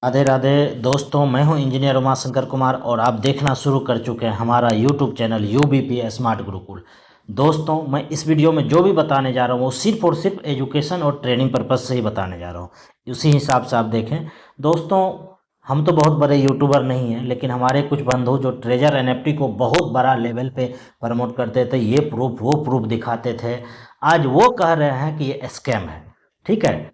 राधे राधे दोस्तों, मैं हूं इंजीनियर उमाशंकर कुमार और आप देखना शुरू कर चुके हैं हमारा यूट्यूब चैनल यूबीपी स्मार्ट गुरुकुल। दोस्तों, मैं इस वीडियो में जो भी बताने जा रहा हूं वो सिर्फ और सिर्फ एजुकेशन और ट्रेनिंग पर्पज़ से ही बताने जा रहा हूं। उसी हिसाब से आप देखें। दोस्तों, हम तो बहुत बड़े यूट्यूबर नहीं हैं, लेकिन हमारे कुछ बंधु जो ट्रेजर एनएफटी को बहुत बड़ा लेवल पे प्रमोट करते थे, ये प्रूफ वो प्रूफ दिखाते थे, आज वो कह रहे हैं कि ये स्कैम है। ठीक है,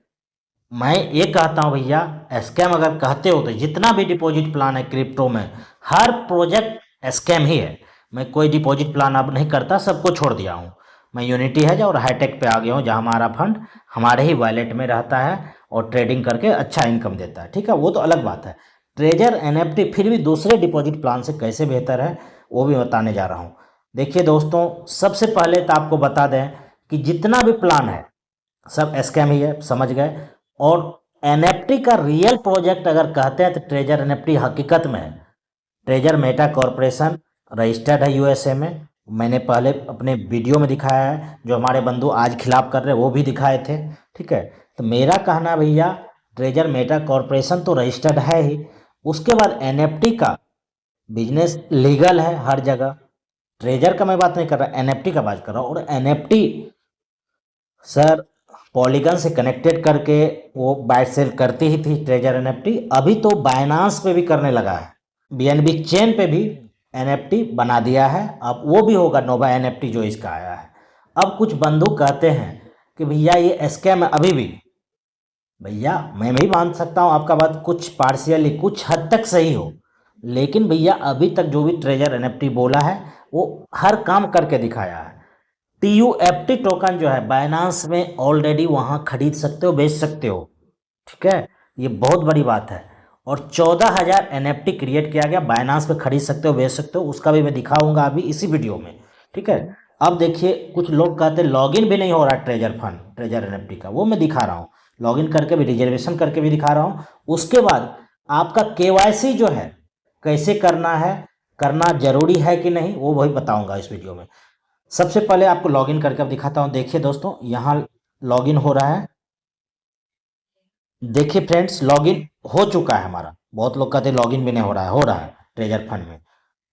मैं ये कहता हूँ भैया, स्कैम अगर कहते हो तो जितना भी डिपॉजिट प्लान है क्रिप्टो में, हर प्रोजेक्ट स्कैम ही है। मैं कोई डिपॉजिट प्लान अब नहीं करता, सबको छोड़ दिया हूँ। मैं यूनिटी है और हाईटेक पे आ गया हूँ, जहाँ हमारा फंड हमारे ही वॉलेट में रहता है और ट्रेडिंग करके अच्छा इनकम देता है। ठीक है, वो तो अलग बात है। ट्रेजर एनएफटी फिर भी दूसरे डिपॉजिट प्लान से कैसे बेहतर है वो भी बताने जा रहा हूँ। देखिए दोस्तों, सबसे पहले तो आपको बता दें कि जितना भी प्लान है सब स्कैम ही है, समझ गए। और एनएफटी का रियल प्रोजेक्ट अगर कहते हैं तो ट्रेजर एनएफटी हकीकत में है। ट्रेजर मेटा कॉरपोरेशन रजिस्टर्ड है यूएसए में। मैंने पहले अपने वीडियो में दिखाया है, जो हमारे बंधु आज खिलाफ कर रहे हैं वो भी दिखाए थे। ठीक है, तो मेरा कहना भैया, ट्रेजर मेटा कॉरपोरेशन तो रजिस्टर्ड है ही, उसके बाद एनएफटी का बिजनेस लीगल है हर जगह। ट्रेजर का मैं बात नहीं कर रहा, एनएफटी का बात कर रहा हूँ। और एनएफटी सर पॉलीगन से कनेक्टेड करके वो बाय सेल करती ही थी ट्रेजर एनएफटी। अभी तो बायनांस पे भी करने लगा है, बीएनबी चेन पे भी एनएफटी बना दिया है। अब वो भी होगा नोवा एनएफटी जो इसका आया है। अब कुछ बंधु कहते हैं कि भैया ये स्कैम है अभी भी। भैया मैं भी मान सकता हूँ आपका बात कुछ पार्शियली कुछ हद तक सही हो, लेकिन भैया अभी तक जो भी ट्रेजर एनएफटी बोला है वो हर काम करके दिखाया है। TUFT टोकन जो है बायनांस में ऑलरेडी वहाँ खरीद सकते हो, बेच सकते हो। ठीक है, ये बहुत बड़ी बात है। और 14,000 NFT क्रिएट किया गया, बायनांस पे खरीद सकते हो, बेच सकते हो, उसका भी मैं दिखाऊंगा अभी इसी वीडियो में। ठीक है, अब देखिए कुछ लोग कहते हैं लॉगिन भी नहीं हो रहा ट्रेजर फंड ट्रेजर एनएफटी का, वो मैं दिखा रहा हूँ। लॉगिन करके भी रिजर्वेशन करके भी दिखा रहा हूँ। उसके बाद आपका केवाईसी जो है कैसे करना है, करना जरूरी है कि नहीं, वो वही बताऊंगा इस वीडियो में। सबसे पहले आपको लॉगिन करके अब दिखाता हूं। देखिए दोस्तों, यहाँ लॉगिन हो रहा है। देखिए फ्रेंड्स, लॉगिन हो चुका है हमारा। बहुत लोग कहते हैं लॉगिन भी नहीं हो रहा है, हो रहा है ट्रेजर फंड में।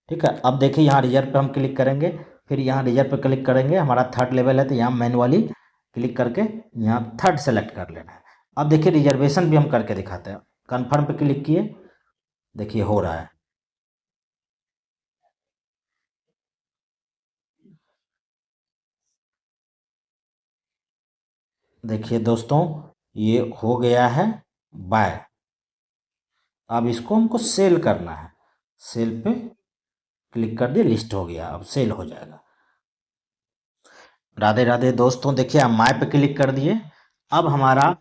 ठीक है, अब देखिए यहाँ रिजर्व पे हम क्लिक करेंगे, फिर यहाँ रिजर्व पे क्लिक करेंगे। हमारा थर्ड लेवल है तो यहाँ मैनुअली क्लिक करके यहाँ थर्ड सेलेक्ट कर लेना है। अब देखिए रिजर्वेशन भी हम करके दिखाते हैं। कन्फर्म पे क्लिक किए, देखिए हो रहा है। देखिए दोस्तों, ये हो गया है बाय। अब इसको हमको सेल करना है। सेल पे क्लिक कर दिए, लिस्ट हो गया, अब सेल हो जाएगा। राधे राधे दोस्तों, देखिए हम माय पे क्लिक कर दिए। अब हमारा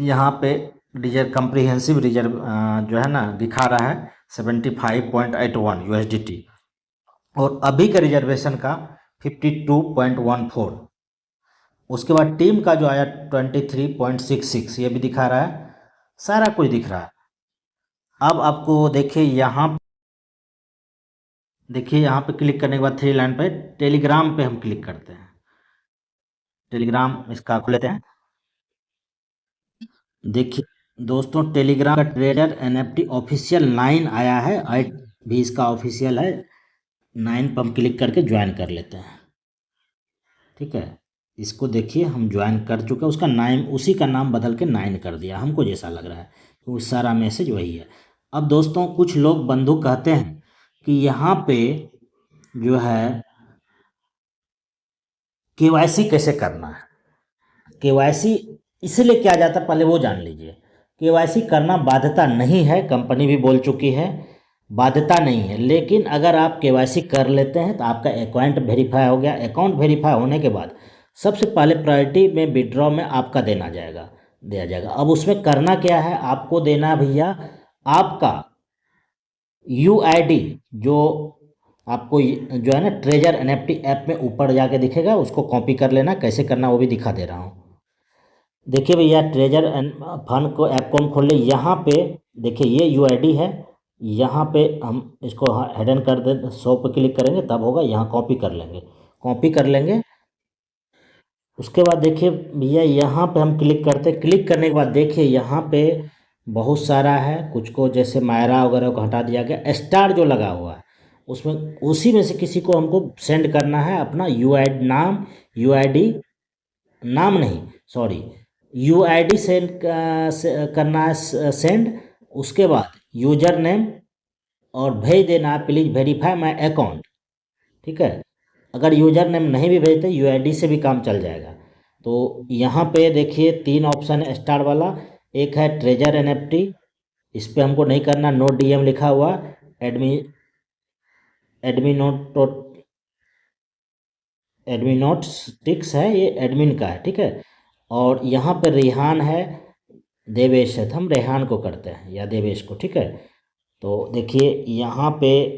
यहाँ पे रिजर्व कंप्रीहेंसिव रिजर्व जो है ना दिखा रहा है 75.81 USDT। और अभी का रिजर्वेशन का 52.14। उसके बाद टीम का जो आया 23.66, ये भी दिखा रहा है, सारा कुछ दिख रहा है। अब आपको देखिए यहाँ, देखिए यहाँ पे क्लिक करने के बाद थ्री लाइन पे टेलीग्राम पे हम क्लिक करते हैं। टेलीग्राम इसका खोल लेते हैं। देखिए दोस्तों, टेलीग्राम का ट्रेडर एनएफटी ऑफिशियल 9 आया है, 8 भी इसका ऑफिशियल है। 9 पर हम क्लिक करके ज्वाइन कर लेते हैं। ठीक है, इसको देखिए हम ज्वाइन कर चुके हैं। उसका नाम, उसी का नाम बदल के 9 कर दिया, हमको जैसा लग रहा है, तो सारा मैसेज वही है। अब दोस्तों, कुछ लोग बंधु कहते हैं कि यहाँ पे जो है केवाईसी कैसे करना है। केवाईसी इसलिए किया जाता है, पहले वो जान लीजिए। केवाईसी करना बाध्यता नहीं है, कंपनी भी बोल चुकी है बाध्यता नहीं है। लेकिन अगर आप केवाईसी कर लेते हैं तो आपका अकाउंट वेरीफाई हो गया। अकाउंट वेरीफाई होने के बाद सबसे पहले प्रायोरिटी में विड्रॉ में आपका दिया जाएगा। अब उसमें करना क्या है, आपको देना भैया आपका UID, जो आपको जो है ना ट्रेजर एनएफटी ऐप में ऊपर जाके दिखेगा, उसको कॉपी कर लेना। कैसे करना वो भी दिखा दे रहा हूँ। देखिए भैया, ट्रेजर एंड फंड को ऐप को हम खोल ले। यहाँ पे देखिए ये UID है। यहाँ पे हम इसको हेडन कर दे, 100 पे क्लिक करेंगे तब होगा। यहाँ कॉपी कर लेंगे, कॉपी कर लेंगे। उसके बाद देखिए भैया यहाँ पे हम क्लिक करते हैं। क्लिक करने के बाद देखिए यहाँ पे बहुत सारा है, कुछ को जैसे मायरा वगैरह को हटा दिया गया। स्टार जो लगा हुआ है उसमें उसी में से किसी को हमको सेंड करना है अपना यूआईडी नाम, यूआईडी नाम नहीं सॉरी, यूआईडी सेंड करना है सेंड। उसके बाद यूजर नेम और भेज देना है प्लीज़ वेरीफाई माई अकाउंट। ठीक है, अगर यूजर नेम नहीं भी भेजते यूआईडी से भी काम चल जाएगा। तो यहाँ पे देखिए 3 ऑप्शन है स्टार वाला। एक है ट्रेजर एनएफटी, इस पर हमको नहीं करना, नो डीएम लिखा हुआ। एडमिनोटिक्स है, ये एडमिन का है। ठीक है, और यहाँ पर रेहान है, देवेश है, तो हम रेहान को करते हैं या देवेश को। ठीक है, तो देखिए यहाँ पे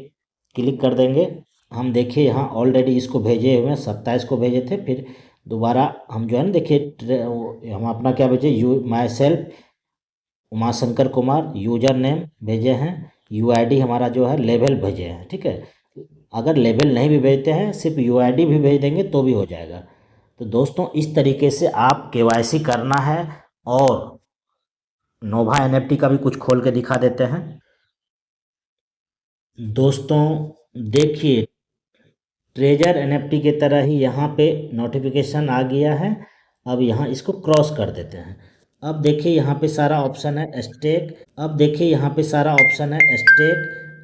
क्लिक कर देंगे हम। देखिए यहाँ ऑलरेडी इसको भेजे हुए हैं, 27 को भेजे थे, फिर दोबारा हम जो है ना देखिए हम अपना क्या भेजे, my self Umashankar Kumar, user name भेजे हैं, यूआईडी हमारा जो है लेवल भेजे हैं। ठीक है, अगर लेवल नहीं भी भेजते हैं, सिर्फ यूआईडी भी भेज देंगे तो भी हो जाएगा। तो दोस्तों इस तरीके से आप केवाईसी करना है। और नोवा एनएफटी का भी कुछ खोल के दिखा देते हैं। दोस्तों देखिए ट्रेजर एनएफटी की तरह ही यहाँ पे नोटिफिकेशन आ गया है। अब यहाँ इसको क्रॉस कर देते हैं। अब देखिए यहाँ पे सारा ऑप्शन है स्टेक। अब देखिए यहाँ पे सारा ऑप्शन है stake,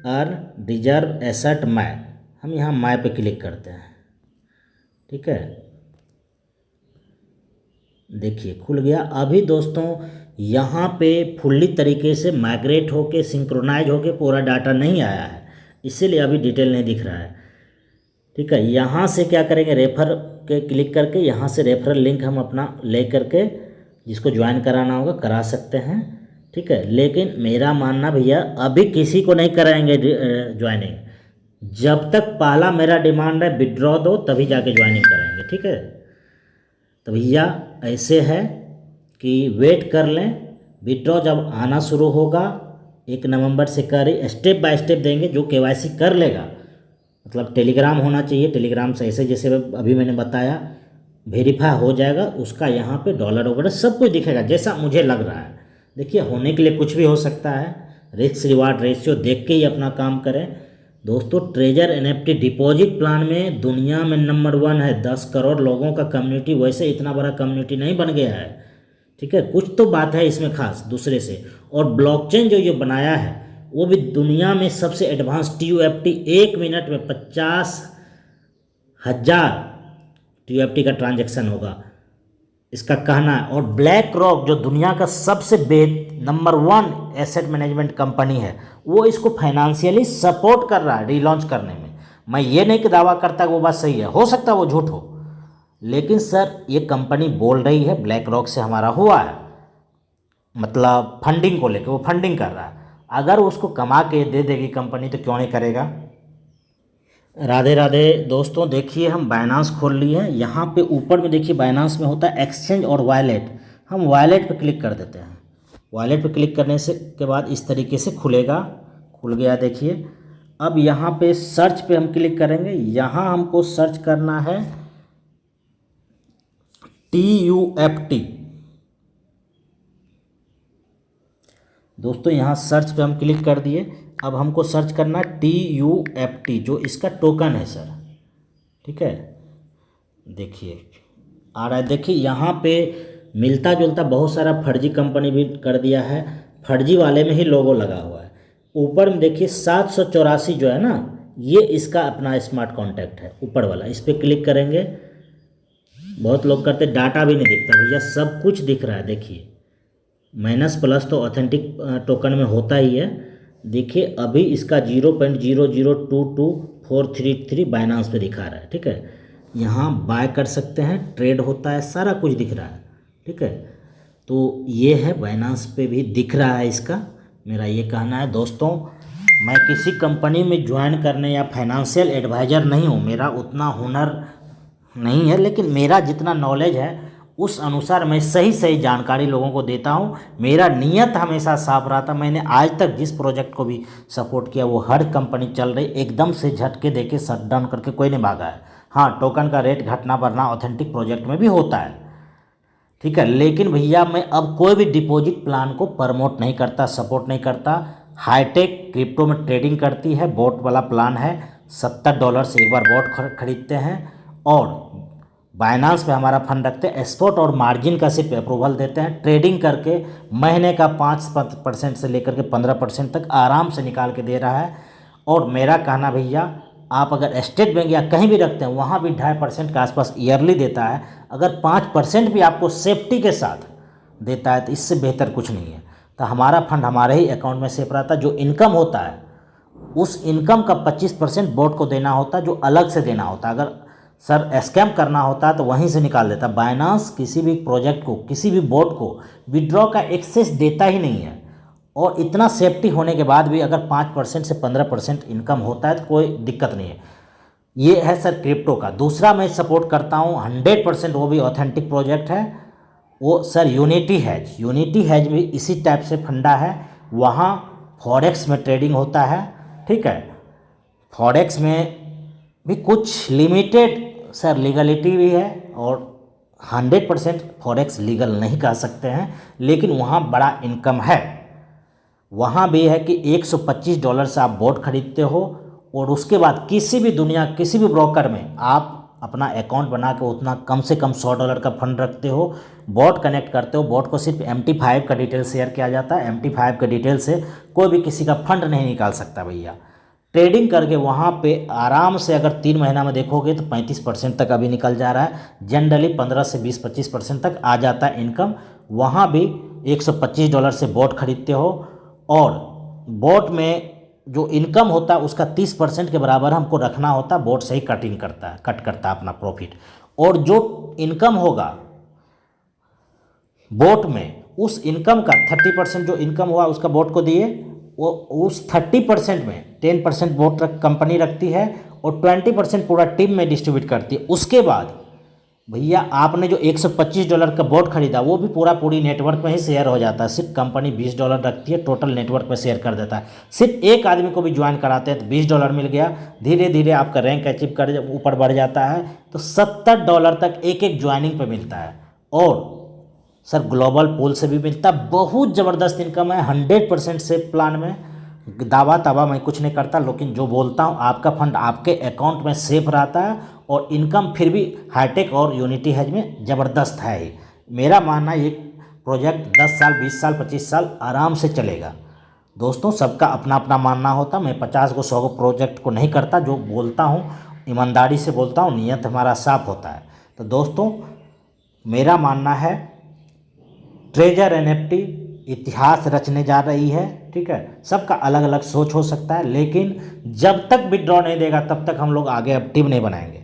earn, reserve, asset, my. हम यहाँ माय पे क्लिक करते हैं। ठीक है, देखिए खुल गया। अभी दोस्तों यहाँ पे फुल्ली तरीके से माइग्रेट होके सिंक्रोनाइज होके पूरा डाटा नहीं आया है, इसीलिए अभी डिटेल नहीं दिख रहा है। ठीक है, यहाँ से क्या करेंगे, रेफर के क्लिक करके यहाँ से रेफरल लिंक हम अपना ले करके जिसको ज्वाइन कराना होगा करा सकते हैं। ठीक है, लेकिन मेरा मानना भैया अभी किसी को नहीं कराएंगे ज्वाइनिंग, जब तक पहला मेरा डिमांड है विड्रॉ दो तभी जाके ज्वाइनिंग कराएंगे। ठीक है, तो भैया ऐसे है कि वेट कर लें, विड्रॉ जब आना शुरू होगा 1 नवंबर से करें, स्टेप बाय स्टेप देंगे। जो केवाईसी कर लेगा, मतलब टेलीग्राम होना चाहिए, टेलीग्राम से ऐसे जैसे अभी मैंने बताया वेरीफाई हो जाएगा, उसका यहाँ पे डॉलर वगैरह सब कुछ दिखेगा जैसा मुझे लग रहा है। देखिए होने के लिए कुछ भी हो सकता है, रिस्क रिवार्ड रेशियो देख के ही अपना काम करें। दोस्तों ट्रेजर एनएफटी डिपॉजिट प्लान में दुनिया में नंबर 1 है, 10 करोड़ लोगों का कम्युनिटी, वैसे इतना बड़ा कम्युनिटी नहीं बन गया है। ठीक है, कुछ तो बात है इसमें खास दूसरे से। और ब्लॉकचेन जो ये बनाया है वो भी दुनिया में सबसे एडवांस TUFT, 1 मिनट में 50,000 TUFT का ट्रांजैक्शन होगा, इसका कहना है। और ब्लैक रॉक जो दुनिया का सबसे नंबर 1 एसेट मैनेजमेंट कंपनी है, वो इसको फाइनेंशियली सपोर्ट कर रहा है रीलॉन्च करने में। मैं ये नहीं कि दावा करता कि वो बात सही है, हो सकता है वो झूठ हो, लेकिन सर ये कंपनी बोल रही है ब्लैक रॉक से हमारा हुआ है, मतलब फंडिंग को लेकर वो फंडिंग कर रहा है। अगर उसको कमा के दे देगी कंपनी तो क्यों नहीं करेगा। राधे राधे दोस्तों, देखिए हम बाइनांस खोल लिए हैं। यहाँ पे ऊपर में देखिए बाइनांस में होता है एक्सचेंज और वॉलेट, हम वॉलेट पे क्लिक कर देते हैं। वॉलेट पे क्लिक करने से के बाद इस तरीके से खुलेगा, खुल गया देखिए। अब यहाँ पे सर्च पे हम क्लिक करेंगे। यहाँ हमको सर्च करना है TUFT। दोस्तों यहाँ सर्च पे हम क्लिक कर दिए। अब हमको सर्च करना TUFT जो इसका टोकन है सर। ठीक है, देखिए आ रहा है। देखिए यहाँ पे मिलता जुलता बहुत सारा फर्जी कंपनी भी कर दिया है, फर्जी वाले में ही लोगो लगा हुआ है। ऊपर में देखिए 784 जो है ना, ये इसका अपना स्मार्ट कॉन्टैक्ट है ऊपर वाला, इस पर क्लिक करेंगे। बहुत लोग करते डाटा भी नहीं दिखता भैया, सब कुछ दिख रहा है। देखिए माइनस प्लस तो ऑथेंटिक टोकन में होता ही है। देखिए अभी इसका 0.0022433 बाइनांस पे दिखा रहा है। ठीक है, यहाँ बाय कर सकते हैं, ट्रेड होता है, सारा कुछ दिख रहा है। ठीक है, तो ये है बाइनांस पे भी दिख रहा है इसका। मेरा ये कहना है दोस्तों, मैं किसी कंपनी में ज्वाइन करने या फाइनेंशियल एडवाइज़र नहीं हूँ, मेरा उतना हुनर नहीं है, लेकिन मेरा जितना नॉलेज है उस अनुसार मैं सही सही जानकारी लोगों को देता हूं। मेरा नियत हमेशा साफ रहा था। मैंने आज तक जिस प्रोजेक्ट को भी सपोर्ट किया वो हर कंपनी चल रही, एकदम से झटके देके शट डाउन करके कोई नहीं भागा है। हाँ, टोकन का रेट घटना बढ़ना ऑथेंटिक प्रोजेक्ट में भी होता है, ठीक है। लेकिन भैया मैं अब कोई भी डिपॉजिट प्लान को प्रमोट नहीं करता, सपोर्ट नहीं करता। हाईटेक क्रिप्टो में ट्रेडिंग करती है, बॉट वाला प्लान है, $70 से एक बार बॉट खरीदते हैं और बाइनांस पे हमारा फंड रखते हैं, स्पॉट और मार्जिन का सिर्फ अप्रूवल देते हैं। ट्रेडिंग करके महीने का 5% से लेकर के 15% तक आराम से निकाल के दे रहा है। और मेरा कहना भैया, आप अगर स्टेट बैंक या कहीं भी रखते हैं वहाँ भी 2.5% के आसपास ईयरली देता है। अगर 5% भी आपको सेफ्टी के साथ देता है तो इससे बेहतर कुछ नहीं है। तो हमारा फंड हमारे ही अकाउंट में सेफ रहता है। जो इनकम होता है उस इनकम का 25% बोर्ड को देना होता है, जो अलग से देना होता है। अगर सर स्कैम करना होता है तो वहीं से निकाल देता है। बाइनांस किसी भी प्रोजेक्ट को, किसी भी बोर्ड को विड्रॉ का एक्सेस देता ही नहीं है। और इतना सेफ्टी होने के बाद भी अगर 5% से 15% इनकम होता है तो कोई दिक्कत नहीं है। ये है सर क्रिप्टो का। दूसरा मैं सपोर्ट करता हूँ 100%, वो भी ऑथेंटिक प्रोजेक्ट है, वो sir unity has. Unity has भी इसी टाइप से फंडा है। वहाँ फॉरेक्स में ट्रेडिंग होता है, ठीक है। फॉरेक्स में भी कुछ लिमिटेड सर लीगलिटी भी है और 100% फॉरेक्स लीगल नहीं कह सकते हैं, लेकिन वहाँ बड़ा इनकम है। वहाँ भी है कि $125 से आप बॉट खरीदते हो और उसके बाद किसी भी दुनिया, किसी भी ब्रोकर में आप अपना अकाउंट बना के उतना कम से कम $100 का फंड रखते हो, बॉट कनेक्ट करते हो। बॉट को सिर्फ MT5 का डिटेल शेयर किया जाता है। MT5 के डिटेल से कोई भी किसी का फंड नहीं निकाल सकता भैया। ट्रेडिंग करके वहाँ पे आराम से अगर 3 महीना में देखोगे तो 35% तक अभी निकल जा रहा है। जनरली 15 से 20-25% तक आ जाता है इनकम। वहाँ भी $125 से बॉट खरीदते हो और बॉट में जो इनकम होता है उसका 30% के बराबर हमको रखना होता है। बॉट से ही कटिंग करता है, कट करता है अपना प्रॉफिट। और जो इनकम होगा बोट में, उस इनकम का 30% जो इनकम हुआ उसका बोट को दिए, वो उस 30% में 10% बोट कंपनी रखती है और 20% पूरा टीम में डिस्ट्रीब्यूट करती है। उसके बाद भैया आपने जो $125 का बोट खरीदा वो भी पूरी नेटवर्क में ही शेयर हो जाता है। सिर्फ कंपनी $20 रखती है, टोटल नेटवर्क में शेयर कर देता है। सिर्फ एक आदमी को भी ज्वाइन कराते हैं तो $20 मिल गया। धीरे धीरे आपका रैंक अचीव कर ऊपर बढ़ जाता है तो $70 तक एक ज्वाइनिंग पे मिलता है। और सर ग्लोबल पूल से भी मिलता है। बहुत ज़बरदस्त इनकम है 100% सेफ प्लान में। दावा मैं कुछ नहीं करता, लेकिन जो बोलता हूँ आपका फंड आपके अकाउंट में सेफ रहता है और इनकम फिर भी हाईटेक और यूनिटी हैज में ज़बरदस्त है ही। मेरा मानना ये प्रोजेक्ट 10 साल 20 साल 25 साल आराम से चलेगा। दोस्तों सबका अपना अपना मानना होता, मैं 50 को 100 प्रोजेक्ट को नहीं करता। जो बोलता हूँ ईमानदारी से बोलता हूँ, नीयत हमारा साफ होता है। तो दोस्तों मेरा मानना है ट्रेजर NFT इतिहास रचने जा रही है, ठीक है। सबका अलग अलग सोच हो सकता है, लेकिन जब तक विड्रॉ नहीं देगा तब तक हम लोग आगे अब टीम नहीं बनाएंगे।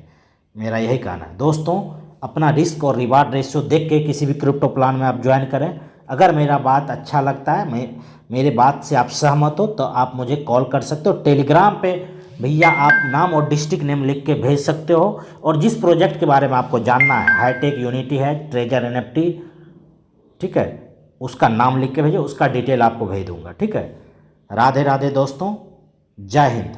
मेरा यही कहना है। दोस्तों अपना रिस्क और रिवार्ड रेशियो देख के किसी भी क्रिप्टो प्लान में आप ज्वाइन करें। अगर मेरा बात अच्छा लगता है, मेरे बात से आप सहमत हो तो आप मुझे कॉल कर सकते हो। टेलीग्राम पे भैया आप नाम और डिस्ट्रिक्ट नेम लिख के भेज सकते हो। और जिस प्रोजेक्ट के बारे में आपको जानना है, हाईटेक यूनिटी है, ट्रेजर NFT, ठीक है, उसका नाम लिख के भेजो, उसका डिटेल आपको भेज दूंगा, ठीक है। राधे राधे दोस्तों, जय हिंद।